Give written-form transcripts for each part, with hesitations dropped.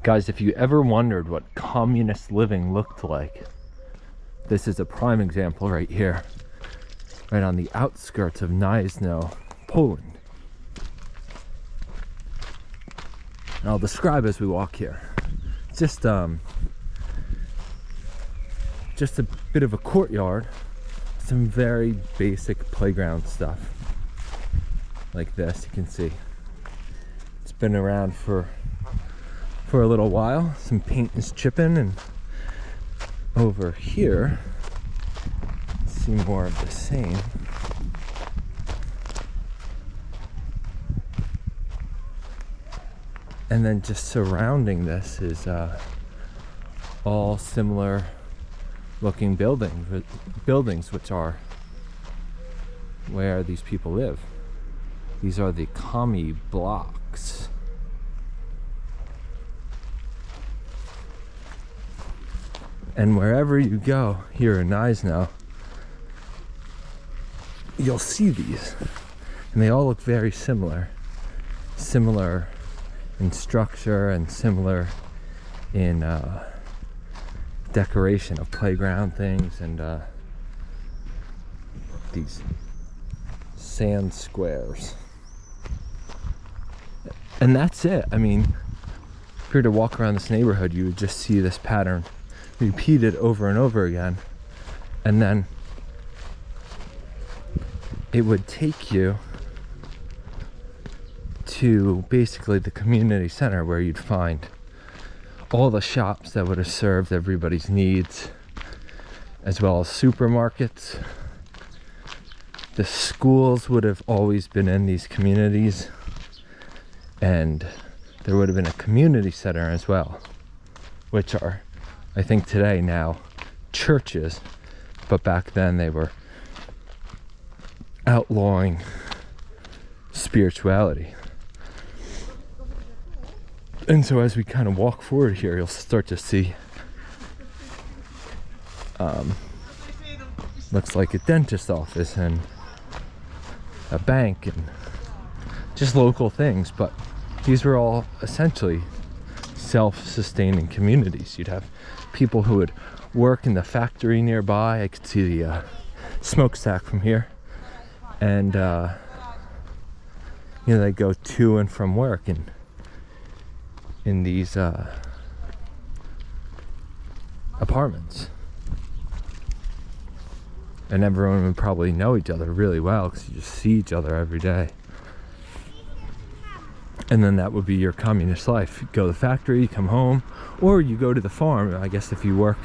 Guys, if you ever wondered what communist living looked like, this is a prime example right here, right on the outskirts of Gniezno, Poland. And I'll describe as we walk here. It's just a bit of a courtyard, some very basic playground stuff like this. You can see it's been around for a little while. Some paint is chipping, and over here see more of the same. And then just surrounding this is all similar looking buildings, which are where these people live. These are the commie blocks. And wherever you go here in Gniezno, you'll see these, and they all look very similar in structure and similar in decoration of playground things and these sand squares. And that's it. I mean, if you were to walk around this neighborhood, you would just see this pattern repeated over and over again, and then it would take you to basically the community center, where you'd find all the shops that would have served everybody's needs, as well as supermarkets. The schools would have always been in these communities, and there would have been a community center as well, which are, I think today now, churches, but back then they were outlawing spirituality. And so as we kind of walk forward here, you'll start to see looks like a dentist office and a bank and just local things, but these were all essentially self-sustaining communities. You'd have people who would work in the factory nearby. I could see the smokestack from here, and they go to and from work in these apartments, and everyone would probably know each other really well because you just see each other every day. And then that would be your communist life. You go to the factory, you come home, or you go to the farm. I guess if you work,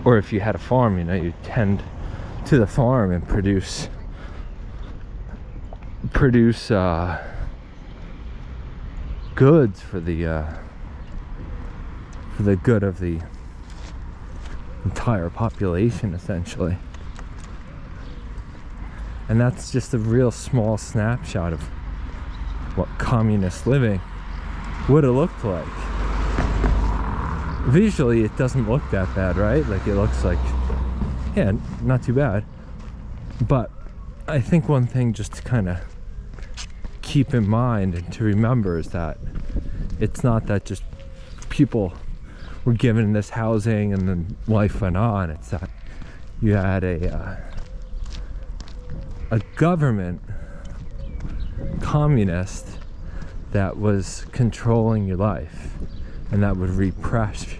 or if you had a farm, you tend to the farm and produce goods for the good of the entire population, essentially. And that's just a real small snapshot of what communist living would have looked like. Visually, it doesn't look that bad, right? Like, it looks like, yeah, not too bad. But I think one thing just to kind of keep in mind and to remember is that it's not that just people were given this housing and then life went on. It's that you had a government, communist, that was controlling your life, and that would repress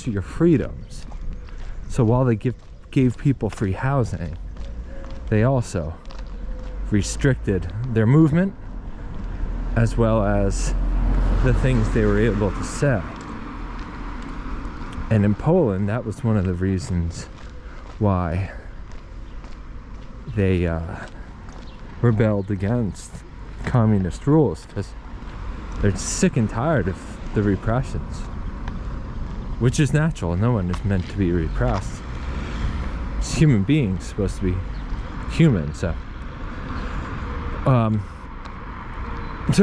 your freedoms. So while they gave people free housing, they also restricted their movement, as well as the things they were able to sell. And in Poland, that was one of the reasons why they rebelled against communist rules, because they're sick and tired of the repressions, which is natural. No one is meant to be repressed. It's human beings supposed to be human. So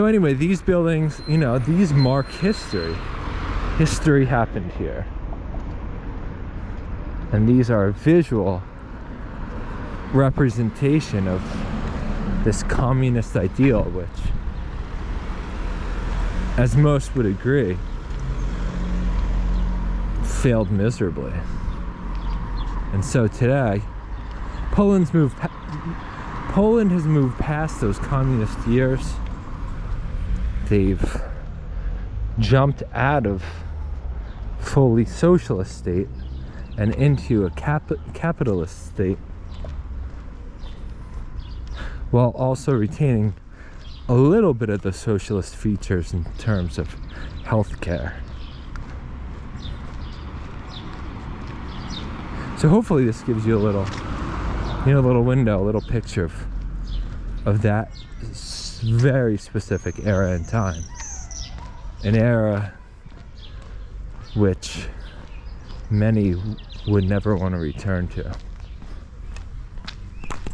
anyway, these buildings, these mark history. History happened here, and these are a visual representation of this communist ideal, which, as most would agree, failed miserably. And so today, Poland has moved past those communist years. They've jumped out of fully socialist state and into a capitalist state, while also retaining a little bit of the socialist features in terms of healthcare. So hopefully this gives you a little, little window, a little picture of that very specific era in time. An era which many would never want to return to.